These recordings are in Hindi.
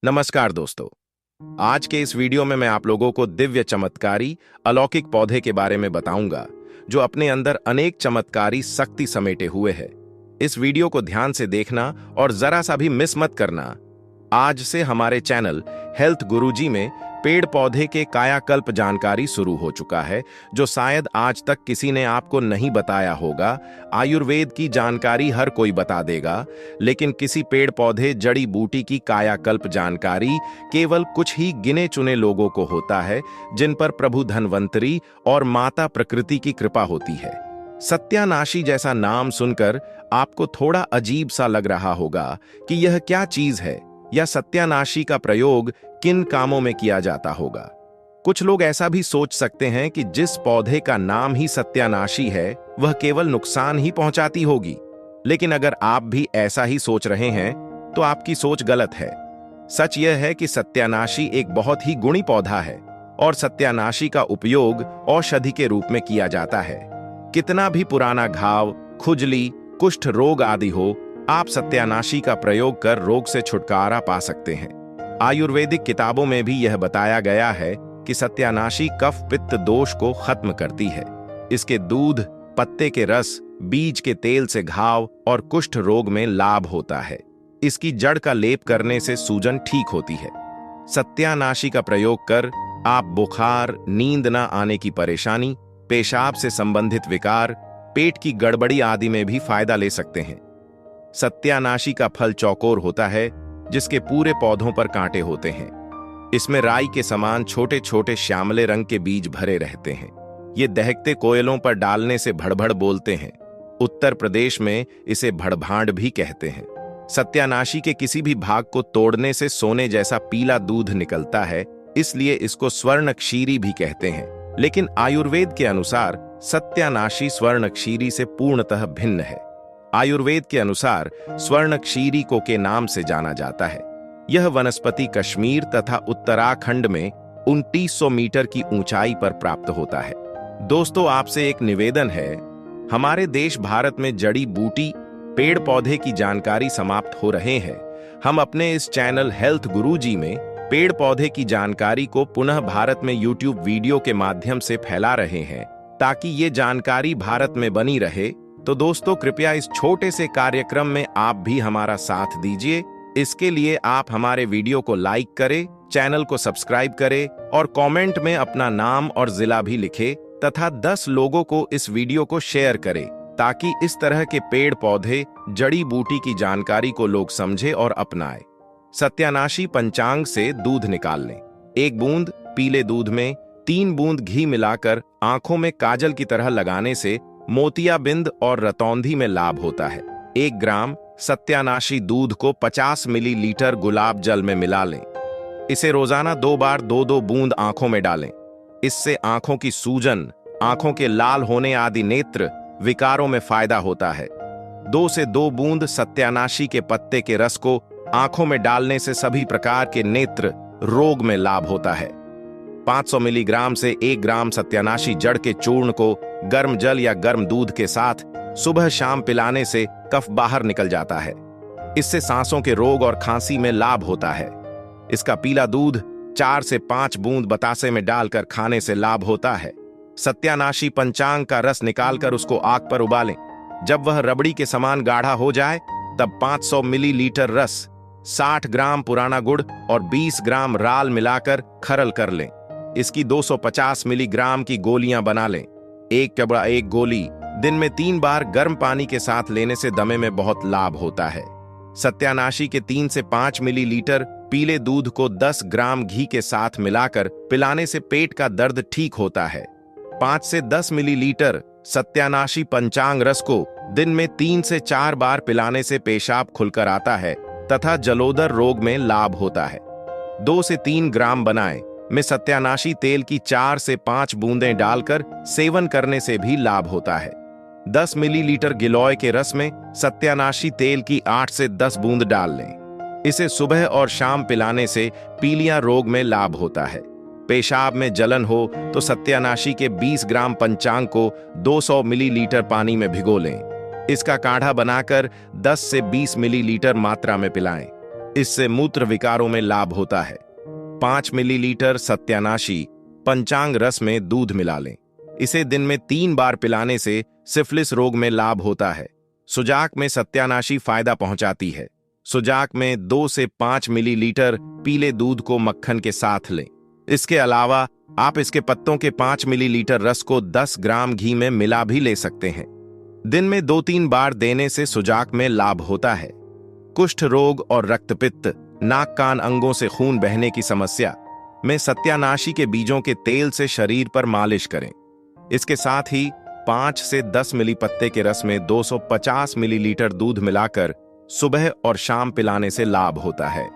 नमस्कार दोस्तों। आज के इस वीडियो में मैं आप लोगों को दिव्य चमत्कारी अलौकिक पौधे के बारे में बताऊंगा जो अपने अंदर अनेक चमत्कारी शक्ति समेटे हुए है। इस वीडियो को ध्यान से देखना और जरा सा भी मिस मत करना। आज से हमारे चैनल हेल्थ गुरुजी में पेड़ पौधे के कायाकल्प जानकारी शुरू हो चुका है जो शायद आज तक किसी ने आपको नहीं बताया होगा। आयुर्वेद की जानकारी हर कोई बता देगा, लेकिन किसी पेड़ पौधे जड़ी बूटी की कायाकल्प जानकारी केवल कुछ ही गिने चुने लोगों को होता है, जिन पर प्रभु धन्वंतरी और माता प्रकृति की कृपा होती है। सत्यानाशी जैसा नाम सुनकर आपको थोड़ा अजीब सा लग रहा होगा कि यह क्या चीज है या सत्यानाशी का प्रयोग किन कामों में किया जाता होगा। कुछ लोग ऐसा भी सोच सकते हैं कि जिस पौधे का नाम ही सत्यानाशी है वह केवल नुकसान ही पहुंचाती होगी, लेकिन अगर आप भी ऐसा ही सोच रहे हैं तो आपकी सोच गलत है। सच यह है कि सत्यानाशी एक बहुत ही गुणी पौधा है और सत्यानाशी का उपयोग औषधि के रूप में किया जाता है। कितना भी पुराना घाव, खुजली, कुष्ठ रोग आदि हो, आप सत्यानाशी का प्रयोग कर रोग से छुटकारा पा सकते हैं। आयुर्वेदिक किताबों में भी यह बताया गया है कि सत्यानाशी कफ पित्त दोष को खत्म करती है। इसके दूध, पत्ते के रस, बीज के तेल से घाव और कुष्ठ रोग में लाभ होता है। इसकी जड़ का लेप करने से सूजन ठीक होती है। सत्यानाशी का प्रयोग कर आप बुखार, नींद न आने की परेशानी, पेशाब से संबंधित विकार, पेट की गड़बड़ी आदि में भी फायदा ले सकते हैं। सत्यानाशी का फल चौकोर होता है, जिसके पूरे पौधों पर कांटे होते हैं। इसमें राई के समान छोटे छोटे श्यामले रंग के बीज भरे रहते हैं। ये दहकते कोयलों पर डालने से भड़भड़ बोलते हैं। उत्तर प्रदेश में इसे भड़भांड भी कहते हैं। सत्यानाशी के किसी भी भाग को तोड़ने से सोने जैसा पीला दूध निकलता है, इसलिए इसको स्वर्णक्षीरी भी कहते हैं। लेकिन आयुर्वेद के अनुसार सत्यानाशी स्वर्णक्षीरी से पूर्णतः भिन्न है। आयुर्वेद के अनुसार स्वर्णक्षीरी को के नाम से जाना जाता है। यह वनस्पति कश्मीर तथा उत्तराखंड में 2900 मीटर की ऊंचाई पर प्राप्त होता है। दोस्तों, आपसे एक निवेदन है, हमारे देश भारत में जड़ी बूटी पेड़ पौधे की जानकारी समाप्त हो रहे हैं। हम अपने इस चैनल हेल्थ गुरुजी में पेड़ पौधे की जानकारी को पुनः भारत में यूट्यूब वीडियो के माध्यम से फैला रहे हैं ताकि ये जानकारी भारत में बनी रहे। तो दोस्तों, कृपया इस छोटे से कार्यक्रम में आप भी हमारा साथ दीजिए। इसके लिए आप हमारे वीडियो को लाइक करें, चैनल को सब्सक्राइब करें और कमेंट में अपना नाम और जिला भी लिखें तथा 10 लोगों को इस वीडियो को शेयर करें ताकि इस तरह के पेड़ पौधे, जड़ी बूटी की जानकारी को लोग समझें और अपनाएं। सत्यानाशी पंचांग से दूध निकाल लें। 1 बूंद पीले दूध में 3 बूंद घी मिलाकर आंखों में काजल की तरह लगाने से मोतियाबिंद और रतौंधी में लाभ होता है। 1 ग्राम सत्यानाशी दूध को 50 मिलीलीटर गुलाब जल में मिला लें। इसे रोजाना 2 बार 2-2 बूंद आंखों में डालें। इससे आंखों की सूजन, आंखों के लाल होने आदि नेत्र विकारों में फायदा होता है। 2 से 2 बूंद सत्यानाशी के पत्ते के रस को आंखों में डालने से सभी प्रकार के नेत्र रोग में लाभ होता है। 500 मिलीग्राम से 1 ग्राम सत्यानाशी जड़ के चूर्ण को गर्म जल या गर्म दूध के साथ सुबह शाम पिलाने से कफ बाहर निकल जाता है। इससे सांसों के रोग और खांसी में लाभ होता है। इसका पीला दूध 4 से 5 बूंद बतासे में डालकर खाने से लाभ होता है। सत्यानाशी पंचांग का रस निकालकर उसको आग पर उबालें। जब वह रबड़ी के समान गाढ़ा हो जाए तब 500 मिलीलीटर रस, 60 ग्राम पुराना गुड़ और 20 ग्राम राल मिलाकर खरल कर लें। इसकी 250 मिलीग्राम की गोलियां बना लें। 1 चबड़ा 1 गोली दिन में 3 बार गर्म पानी के साथ लेने से दमे में बहुत लाभ होता है। सत्यानाशी के 3 से 5 मिलीलीटर पीले दूध को 10 ग्राम घी के साथ मिलाकर पिलाने से पेट का दर्द ठीक होता है। 5 से 10 मिलीलीटर सत्यानाशी पंचांग रस को दिन में 3 से 4 बार पिलाने से पेशाब खुलकर आता है तथा जलोदर रोग में लाभ होता है। 2 से 3 ग्राम बनाएं में सत्यानाशी तेल की 4 से 5 बूंदें डालकर सेवन करने से भी लाभ होता है। 10 मिलीलीटर गिलोय के रस में सत्यानाशी तेल की 8 से 10 बूंद डाल लें। इसे सुबह और शाम पिलाने से पीलिया रोग में लाभ होता है। पेशाब में जलन हो तो सत्यानाशी के 20 ग्राम पंचांग को 200 मिलीलीटर पानी में भिगो लें। इसका काढ़ा बनाकर 10 से 20 मिलीलीटर मात्रा में पिलाएं। इससे मूत्र विकारों में लाभ होता है। 5 मिलीलीटर सत्यानाशी पंचांग रस में दूध मिला लें। इसे दिन में 3 बार पिलाने से सिफिलिस रोग में लाभ होता है। सुजाक में सत्यानाशी फायदा पहुंचाती है। सुजाक में 2 से 5 मिलीलीटर पीले दूध को मक्खन के साथ लें। इसके अलावा आप इसके पत्तों के 5 मिलीलीटर रस को 10 ग्राम घी में मिला भी ले सकते हैं। दिन में 2-3 बार देने से सुजाक में लाभ होता है। कुष्ठ रोग और रक्तपित्त, नाक कान अंगों से खून बहने की समस्या में सत्यानाशी के बीजों के तेल से शरीर पर मालिश करें। इसके साथ ही 5 से 10 मिली पत्ते के रस में 250 मिलीलीटर दूध मिलाकर सुबह और शाम पिलाने से लाभ होता है।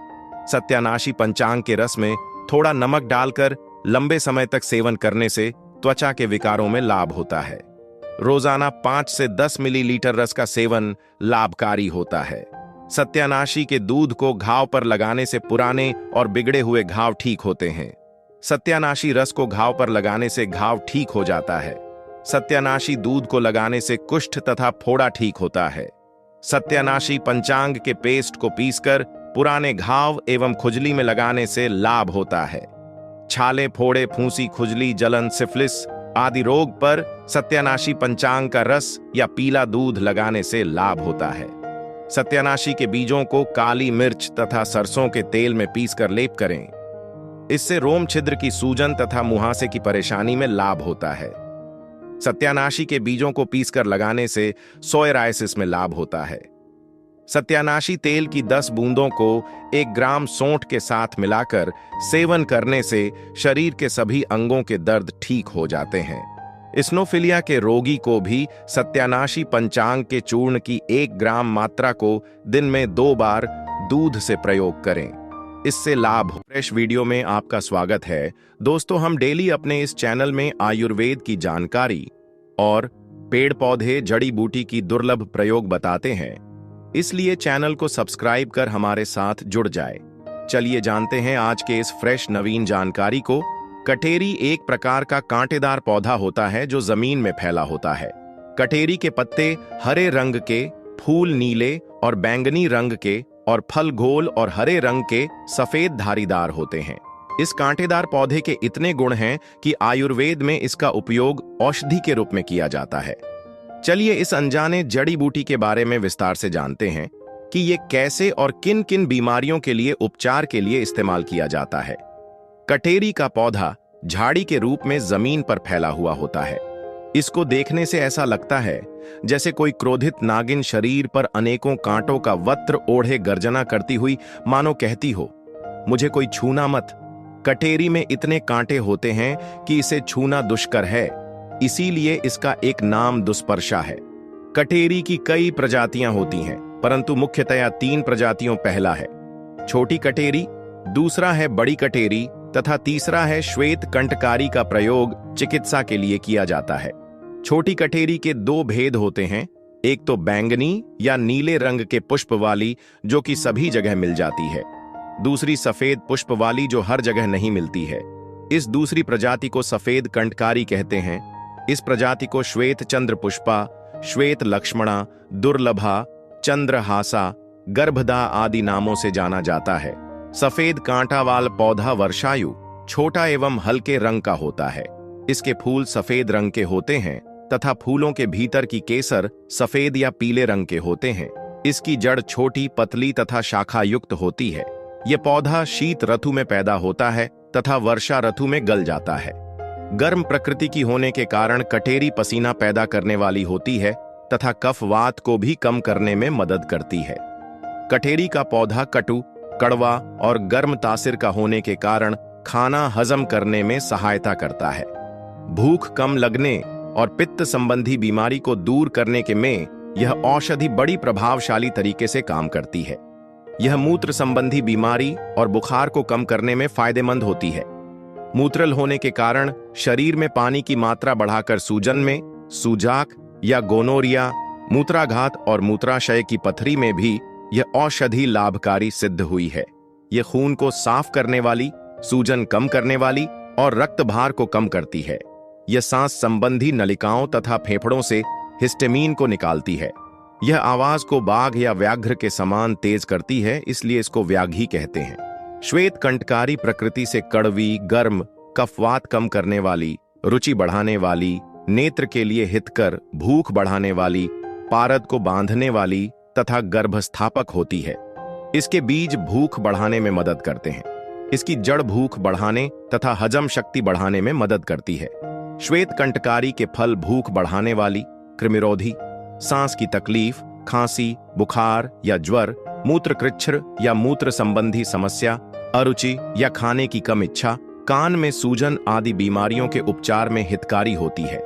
सत्यानाशी पंचांग के रस में थोड़ा नमक डालकर लंबे समय तक सेवन करने से त्वचा के विकारों में लाभ होता है। रोजाना 5 से 10 मिलीलीटर रस का सेवन लाभकारी होता है। सत्यानाशी के दूध को घाव पर लगाने से पुराने और बिगड़े हुए घाव ठीक होते हैं। सत्यानाशी रस को घाव पर लगाने से घाव ठीक हो जाता है। सत्यानाशी दूध को लगाने से कुष्ठ तथा फोड़ा ठीक होता है। सत्यानाशी पंचांग के पेस्ट को पीसकर पुराने घाव एवं खुजली में लगाने से लाभ होता है। छाले, फोड़े, फूंसी, खुजली, जलन, सिफिलिस आदि रोग पर सत्यानाशी पंचांग का रस या पीला दूध लगाने से लाभ होता है। सत्यानाशी के बीजों को काली मिर्च तथा सरसों के तेल में पीसकर लेप करें। इससे रोम छिद्र की सूजन तथा मुहासे की परेशानी में लाभ होता है। सत्यानाशी के बीजों को पीसकर लगाने से सोएराइसिस में लाभ होता है। सत्यानाशी तेल की 10 बूंदों को 1 ग्राम सौंठ के साथ मिलाकर सेवन करने से शरीर के सभी अंगों के दर्द ठीक हो जाते हैं। इस्नोफिलिया के रोगी को भी सत्यानाशी पंचांग के चूर्ण की 1 ग्राम मात्रा को दिन में 2 बार दूध से प्रयोग करें। इससे लाभ हो। फ्रेश वीडियो में आपका स्वागत है। दोस्तों, हम डेली अपने इस चैनल में आयुर्वेद की जानकारी और पेड़ पौधे, जड़ी बूटी की दुर्लभ प्रयोग बताते हैं। इसलिए चैनल को सब्सक्राइब कर हमारे साथ जुड़ जाए। चलिए जानते हैं आज के इस फ्रेश नवीन जानकारी को। कटेरी एक प्रकार का कांटेदार पौधा होता है जो जमीन में फैला होता है। कटेरी के पत्ते हरे रंग के, फूल नीले और बैंगनी रंग के और फल गोल और हरे रंग के सफेद धारीदार होते हैं। इस कांटेदार पौधे के इतने गुण हैं कि आयुर्वेद में इसका उपयोग औषधि के रूप में किया जाता है। चलिए इस अनजाने जड़ी बूटी के बारे में विस्तार से जानते हैं कि ये कैसे और किन किन बीमारियों के लिए उपचार के लिए इस्तेमाल किया जाता है। कटेरी का पौधा झाड़ी के रूप में जमीन पर फैला हुआ होता है। इसको देखने से ऐसा लगता है जैसे कोई क्रोधित नागिन शरीर पर अनेकों कांटों का वस्त्र ओढ़े गर्जना करती हुई मानो कहती हो, मुझे कोई छूना मत। कटेरी में इतने कांटे होते हैं कि इसे छूना दुष्कर है, इसीलिए इसका एक नाम दुष्पर्शा है। कटेरी की कई प्रजातियां होती हैं, परंतु मुख्यतया 3 प्रजातियों। पहला है छोटी कटेरी, दूसरा है बड़ी कटेरी तथा तीसरा है श्वेत कंटकारी का प्रयोग चिकित्सा के लिए किया जाता है। छोटी कटेरी के 2 भेद होते हैं, एक तो बैंगनी या नीले रंग के पुष्प वाली जो कि सभी जगह मिल जाती है, दूसरी सफेद पुष्प वाली जो हर जगह नहीं मिलती है। इस दूसरी प्रजाति को सफेद कंटकारी कहते हैं। इस प्रजाति को श्वेत चंद्र पुष्पा, श्वेत लक्ष्मणा, दुर्लभा, चंद्रहासा, गर्भदा आदि नामों से जाना जाता है। सफेद कांटावाल पौधा वर्षायु, छोटा एवं हल्के रंग का होता है। इसके फूल सफेद रंग के होते हैं तथा फूलों के भीतर की केसर सफेद या पीले रंग के होते हैं। इसकी जड़ छोटी, पतली तथा शाखा युक्त होती है। यह पौधा शीत ऋतु में पैदा होता है तथा वर्षा ऋतु में गल जाता है। गर्म प्रकृति की होने के कारण कटेरी पसीना पैदा करने वाली होती है तथा कफवात को भी कम करने में मदद करती है। कटेरी का पौधा कटु, कड़वा और गर्म तासीर का होने के कारण खाना हजम करने में सहायता करता है। भूख कम लगने और पित्त संबंधी बीमारी को दूर करने के में यह औषधि बड़ी प्रभावशाली तरीके से काम करती है। यह मूत्र संबंधी बीमारी और बुखार को कम करने में फायदेमंद होती है। मूत्रल होने के कारण शरीर में पानी की मात्रा बढ़ाकर सूजन में, सूजाक या गोनोरिया, मूत्राघात और मूत्राशय की पथरी में भी यह औषधि लाभकारी सिद्ध हुई है। यह खून को साफ करने वाली, सूजन कम करने वाली और रक्त भार को कम करती है। यह सांस संबंधी नलिकाओं तथा फेफड़ों से हिस्टेमीन को निकालती है। यह आवाज को बाघ या व्याघ्र के समान तेज करती है, इसलिए इसको व्याघ्री कहते हैं। श्वेत कंटकारी प्रकृति से कड़वी, गर्म, कफवात कम करने वाली, रुचि बढ़ाने वाली, नेत्र के लिए हितकर, भूख बढ़ाने वाली, पारद को बांधने वाली तथा गर्भस्थापक होती है। इसके बीज भूख बढ़ाने में मदद करते हैं। इसकी जड़ भूख बढ़ाने तथा हजम शक्ति बढ़ाने में मदद करती है। श्वेत कंटकारी के फल भूख बढ़ाने वाली, कृमिरोधी, सांस की तकलीफ, खांसी, बुखार या ज्वर, मूत्रकृच्छ्र या मूत्र संबंधी समस्या, अरुचि या खाने की कम इच्छा, कान में सूजन आदि बीमारियों के उपचार में हितकारी होती है।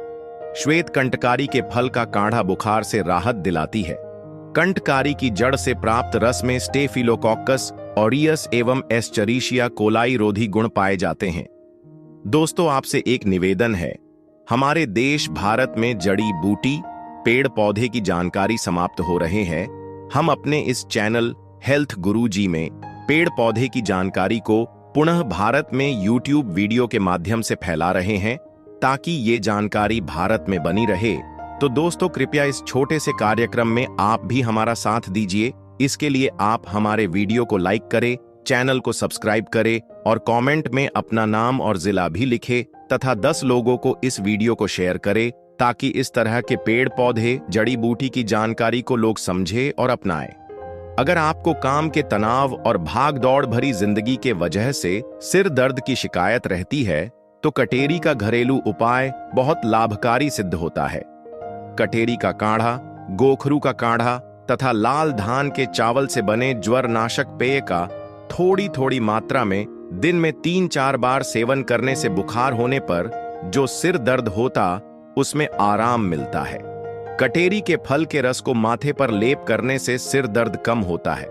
श्वेत कंटकारी के फल का काढ़ा बुखार से राहत दिलाती है। कंटकारी की जड़ से प्राप्त रस में स्टेफिलोकोकस ऑरियस एवं एस्चेरिशिया कोलाई रोधी गुण पाए जाते हैं। दोस्तों, आपसे एक निवेदन है, हमारे देश भारत में जड़ी बूटी, पेड़ पौधे की जानकारी समाप्त हो रहे हैं। हम अपने इस चैनल हेल्थ गुरुजी में पेड़ पौधे की जानकारी को पुनः भारत में यूट्यूब वीडियो के माध्यम से फैला रहे हैं, ताकि ये जानकारी भारत में बनी रहे। तो दोस्तों, कृपया इस छोटे से कार्यक्रम में आप भी हमारा साथ दीजिए। इसके लिए आप हमारे वीडियो को लाइक करें, चैनल को सब्सक्राइब करें और कमेंट में अपना नाम और जिला भी लिखें तथा 10 लोगों को इस वीडियो को शेयर करें, ताकि इस तरह के पेड़ पौधे, जड़ी बूटी की जानकारी को लोग समझें और अपनाएं। अगर आपको काम के तनाव और भाग दौड़ भरी जिंदगी के वजह से सिर दर्द की शिकायत रहती है, तो कटेरी का घरेलू उपाय बहुत लाभकारी सिद्ध होता है। कटेरी का काढ़ा, गोखरू का काढ़ा तथा लाल धान के चावल से बने ज्वर नाशक पेय का थोड़ी थोड़ी मात्रा में दिन में 3-4 बार सेवन करने से बुखार होने पर जो सिर दर्द होता, उसमें आराम मिलता है। कटेरी के फल के रस को माथे पर लेप करने से सिर दर्द कम होता है।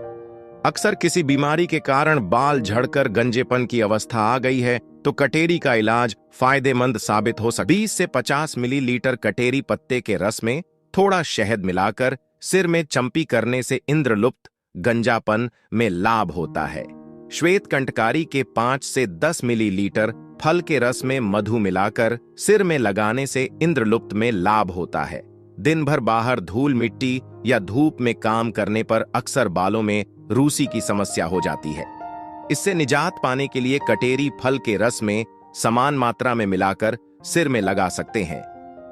अक्सर किसी बीमारी के कारण बाल झड़कर गंजेपन की अवस्था आ गई है, तो कटेरी का इलाज फायदेमंद साबित हो सकता है। 20 से 50 मिलीलीटर कटेरी पत्ते के रस में थोड़ा शहद मिलाकर सिर में चंपी करने से इंद्रलुप्त, गंजापन में लाभ होता है। श्वेत कंटकारी के 5 से 10 मिलीलीटर फल के रस में मधु मिलाकर सिर में लगाने से इंद्रलुप्त में लाभ होता है। दिन भर बाहर धूल मिट्टी या धूप में काम करने पर अक्सर बालों में रूसी की समस्या हो जाती है। इससे निजात पाने के लिए कटेरी फल के रस में समान मात्रा में मिलाकर सिर में लगा सकते हैं।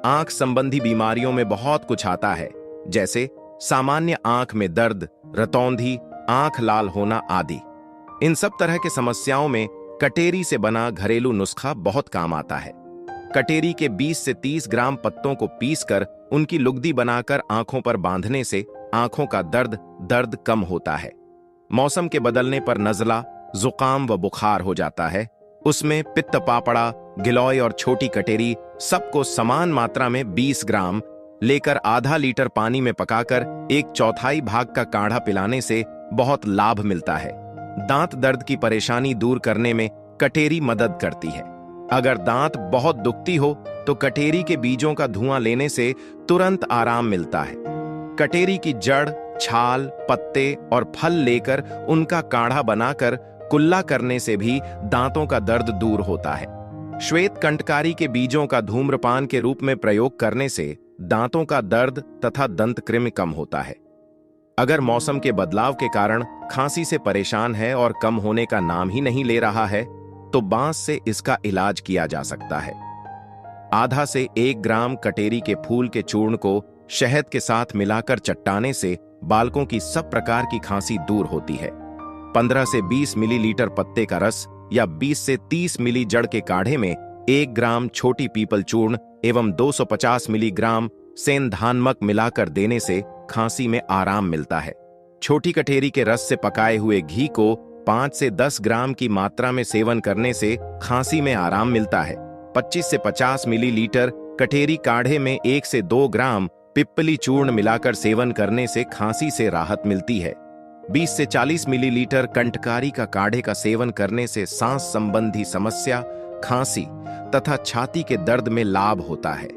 आंख संबंधी बीमारियों में बहुत कुछ आता है, जैसे सामान्य आंख में दर्द, रतौंधी, आंख लाल होना आदि। इन सब तरह के समस्याओं में कटेरी से बना घरेलू नुस्खा बहुत काम आता है। कटेरी के 20 से 30 ग्राम पत्तों को पीसकर उनकी लुगदी बनाकर आंखों पर बांधने से आंखों का दर्द कम होता है। मौसम के बदलने पर नजला, जुकाम व बुखार हो जाता है। उसमें पित्त पापड़ा, गिलोय और छोटी कटेरी सबको समान मात्रा में 20 ग्राम लेकर आधा लीटर पानी में पकाकर 1/4 भाग का काढ़ा पिलाने से बहुत लाभ मिलता है। दांत दर्द की परेशानी दूर करने में कटेरी मदद करती है। अगर दांत बहुत दुखती हो तो कटेरी के बीजों का धुआं लेने से तुरंत आराम मिलता है। कटेरी की जड़, छाल, पत्ते और फल लेकर उनका काढ़ा बनाकर कुल्ला करने से भी दांतों का दर्द दूर होता है। श्वेत कंटकारी के बीजों का धूम्रपान के रूप में प्रयोग करने से दांतों का दर्द तथा दंत कृमि कम होता है। अगर मौसम के बदलाव के कारण खांसी से परेशान है और कम होने का नाम ही नहीं ले रहा है, तो बांस से इसका इलाज किया जा सकता है। आधा से 1 ग्राम कटेरी के फूल के चूर्ण को शहद के साथ मिलाकर चट्टाने से बालकों की सब प्रकार की खांसी दूर होती है। 15 से 20 मिलीलीटर पत्ते का रस या 20 से 30 मिली जड़ के काढ़े में 1 ग्राम छोटी पीपल चूर्ण एवं 250 मिलीग्राम सेंधानमक मिलाकर देने से खांसी में आराम मिलता है। छोटी कटेरी के रस से पकाए हुए घी को 5 से 10 ग्राम की मात्रा में सेवन करने से खांसी में आराम मिलता है। 25 से 50 मिलीलीटर कटेरी काढ़े में 1 से 2 ग्राम पिप्पली चूर्ण मिलाकर सेवन करने से खांसी से राहत मिलती है। 20 से 40 मिलीलीटर कंटकारी का काढ़े का सेवन करने से सांस संबंधी समस्या, खांसी तथा छाती के दर्द में लाभ होता है।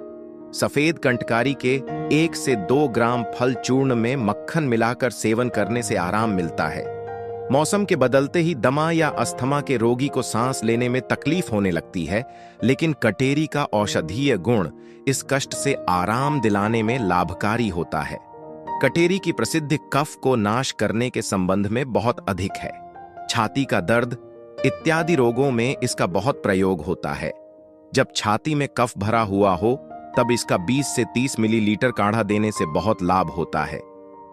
सफेद कंटकारी के 1 से 2 ग्राम फल चूर्ण में मक्खन मिलाकर सेवन करने से आराम मिलता है। मौसम के बदलते ही दमा या अस्थमा के रोगी को सांस लेने में तकलीफ होने लगती है, लेकिन कटेरी का औषधीय गुण इस कष्ट से आराम दिलाने में लाभकारी होता है। कटेरी की प्रसिद्धि कफ को नाश करने के संबंध में बहुत अधिक है। छाती का दर्द इत्यादि रोगों में इसका बहुत प्रयोग होता है। जब छाती में कफ भरा हुआ हो तब इसका 20 से 30 मिलीलीटर काढ़ा देने से बहुत लाभ होता है।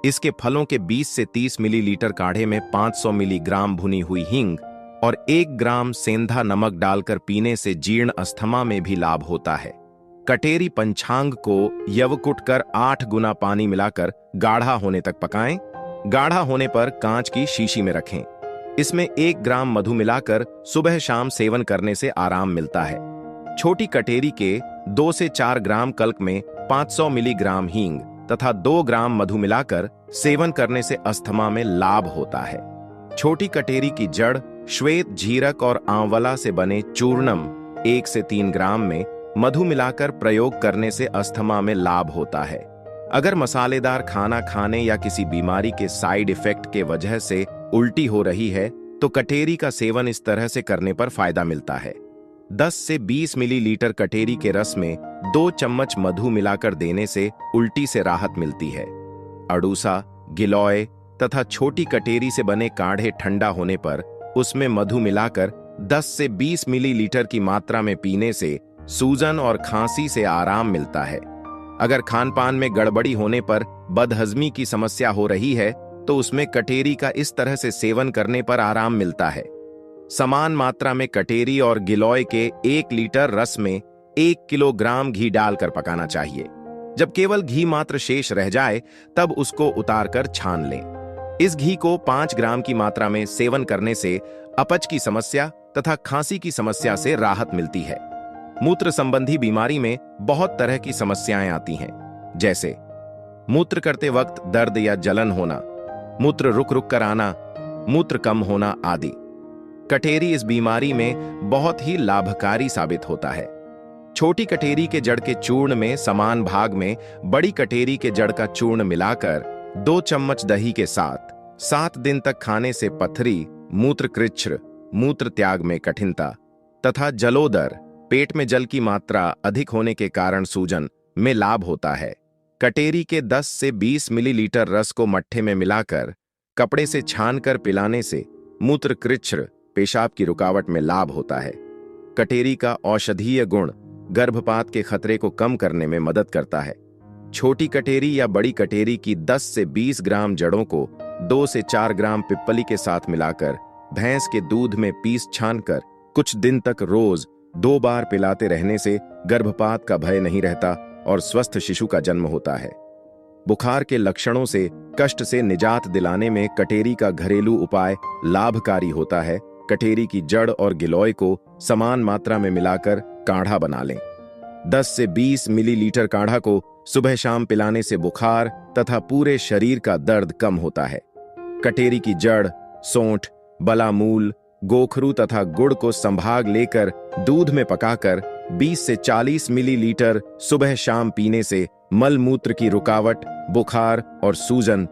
इसके फलों के 20 से 30 मिलीलीटर काढ़े में 500 मिलीग्राम भुनी हुई हींग और 1 ग्राम सेंधा नमक डालकर पीने से जीर्ण अस्थमा में भी लाभ होता है। कटेरी पंचांग को यवकुट कर 8 गुना पानी मिलाकर गाढ़ा होने तक पकाएं। गाढ़ा होने पर कांच की शीशी में रखें। इसमें 1 ग्राम मधु मिलाकर सुबह शाम सेवन करने से आराम मिलता है। छोटी कटेरी के 2 से 4 ग्राम कल्क में 500 मिलीग्राम हींग तथा 2 ग्राम मधु मिलाकर सेवन करने से अस्थमा में लाभ होता है। छोटी कटेरी की जड़, श्वेत जीरक और आंवला से बने चूर्णम 1 से 3 ग्राम में मधु मिलाकर प्रयोग करने से अस्थमा में लाभ होता है। अगर मसालेदार खाना खाने या किसी बीमारी के साइड इफेक्ट के वजह से उल्टी हो रही है तो कटेरी का सेवन इस तरह से करने पर फायदा मिलता है। 10 से 20 मिलीलीटर कटेरी के रस में 2 चम्मच मधु मिलाकर देने से उल्टी से राहत मिलती है। अड़ूसा, गिलोय तथा छोटी कटेरी से बने काढ़े ठंडा होने पर उसमें मधु मिलाकर 10 से 20 मिलीलीटर की मात्रा में पीने से सूजन और खांसी से आराम मिलता है। अगर खानपान में गड़बड़ी होने पर बदहजमी की समस्या हो रही है तो उसमें कटेरी का इस तरह से सेवन करने पर आराम मिलता है। समान मात्रा में कटेरी और गिलोय के 1 लीटर रस में 1 किलोग्राम घी डालकर पकाना चाहिए। जब केवल घी मात्र शेष रह जाए तब उसको उतारकर छान लें। इस घी को 5 ग्राम की मात्रा में सेवन करने से अपच की समस्या तथा खांसी की समस्या से राहत मिलती है। मूत्र संबंधी बीमारी में बहुत तरह की समस्याएं आती हैं, जैसे मूत्र करते वक्त दर्द या जलन होना, मूत्र रुक रुक कर आना, मूत्र कम होना आदि। कटेरी इस बीमारी में बहुत ही लाभकारी साबित होता है। छोटी कटेरी के जड़ के चूर्ण में समान भाग में बड़ी कटेरी के जड़ का चूर्ण मिलाकर 2 चम्मच दही के साथ 7 दिन तक खाने से पथरी, मूत्रकृच्छ्र, मूत्र त्याग में कठिनता तथा जलोदर, पेट में जल की मात्रा अधिक होने के कारण सूजन में लाभ होता है। कटेरी के 10 से 20 मिलीलीटर रस को मट्ठे में मिलाकर कपड़े से छानकर पिलाने से मूत्रकृच्छ्र, पेशाब की रुकावट में लाभ होता है। कटेरी का औषधीय गुण गर्भपात के खतरे को कम करने में मदद करता है। छोटी कटेरी या बड़ी कटेरी की 10 से 20 ग्राम जड़ों को 2 से 4 ग्राम पिप्पली के साथ मिलाकर भैंस के दूध में पीस छानकर कुछ दिन तक रोज 2 बार पिलाते रहने से गर्भपात का भय नहीं रहता और स्वस्थ शिशु का जन्म होता है। बुखार के लक्षणों से कष्ट से निजात दिलाने में कटेरी का घरेलू उपाय लाभकारी होता है। कटेरी की जड़ और गिलोय को समान मात्रा में मिलाकर काढ़ा बना लें। 10 से 20 मिलीलीटर काढ़ा को सुबह शाम पिलाने से बुखार तथा पूरे शरीर का दर्द कम होता है। कटेरी की जड़, सोंठ, बलामूल, गोखरू तथा गुड़ को संभाग लेकर दूध में पकाकर 20 से 40 मिलीलीटर सुबह शाम पीने से मल मूत्र की रुकावट, बुखार और सूजन